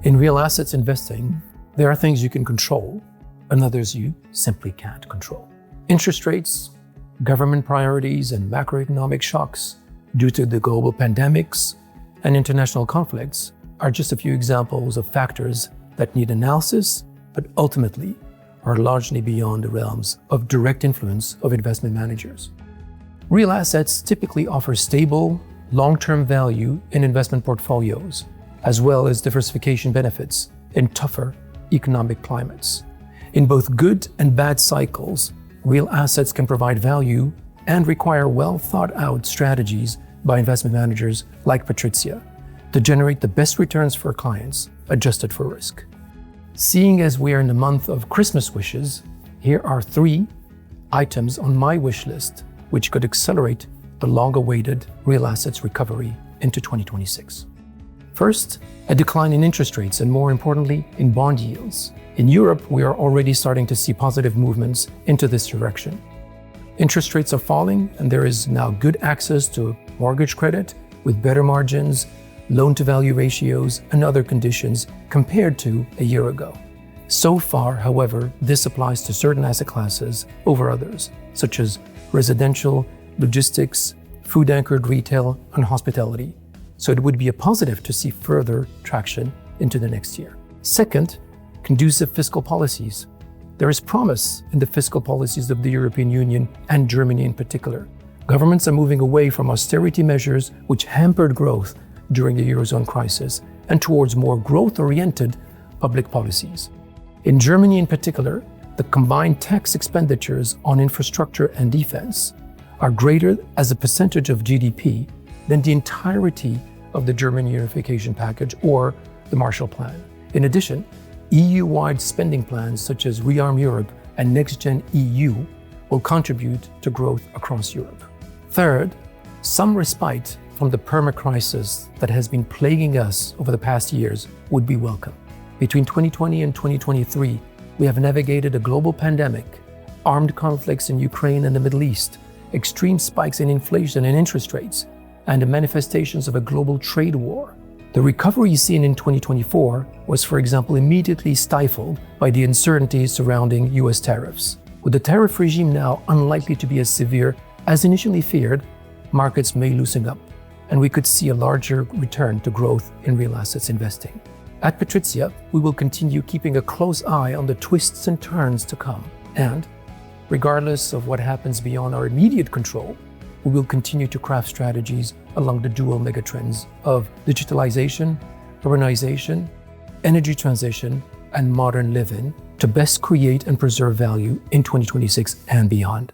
In real assets investing, there are things you can control and others you simply can't control. Interest rates, government priorities, and macroeconomic shocks due to the global pandemics and international conflicts are just a few examples of factors that need analysis, but ultimately are largely beyond the realms of direct influence of investment managers. Real assets typically offer stable, long-term value in investment portfolios, as well as diversification benefits in tougher economic climates. In both good and bad cycles, real assets can provide value and require well-thought-out strategies by investment managers like PATRIZIA to generate the best returns for clients adjusted for risk. Seeing as we are in the month of Christmas wishes, here are 3 items on my wish list which could accelerate the long-awaited real assets recovery into 2026. First, a decline in interest rates and, more importantly, in bond yields. In Europe, we are already starting to see positive movements into this direction. Interest rates are falling, and there is now good access to mortgage credit with better margins, loan-to-value ratios, and other conditions compared to a year ago. So far, however, this applies to certain asset classes over others, such as residential, logistics, food-anchored retail, and hospitality. So it would be a positive to see further traction into the next year. Second, conducive fiscal policies. There is promise in the fiscal policies of the European Union and Germany in particular. Governments are moving away from austerity measures which hampered growth during the Eurozone crisis and towards more growth-oriented public policies. In Germany in particular, the combined tax expenditures on infrastructure and defense are greater as a percentage of GDP than the entirety of the German unification package or the Marshall Plan. In addition, EU-wide spending plans such as Rearm Europe and NextGen EU will contribute to growth across Europe. Third, some respite from the perma-crisis that has been plaguing us over the past years would be welcome. Between 2020 and 2023, we have navigated a global pandemic, armed conflicts in Ukraine and the Middle East, extreme spikes in inflation and interest rates, and the manifestations of a global trade war. The recovery seen in 2024 was, for example, immediately stifled by the uncertainties surrounding US tariffs. With the tariff regime now unlikely to be as severe as initially feared, markets may loosen up, and we could see a larger return to growth in real assets investing. At PATRIZIA, we will continue keeping a close eye on the twists and turns to come, and regardless of what happens beyond our immediate control, we will continue to craft strategies along the dual megatrends of digitalization, urbanization, energy transition, and modern living to best create and preserve value in 2026 and beyond.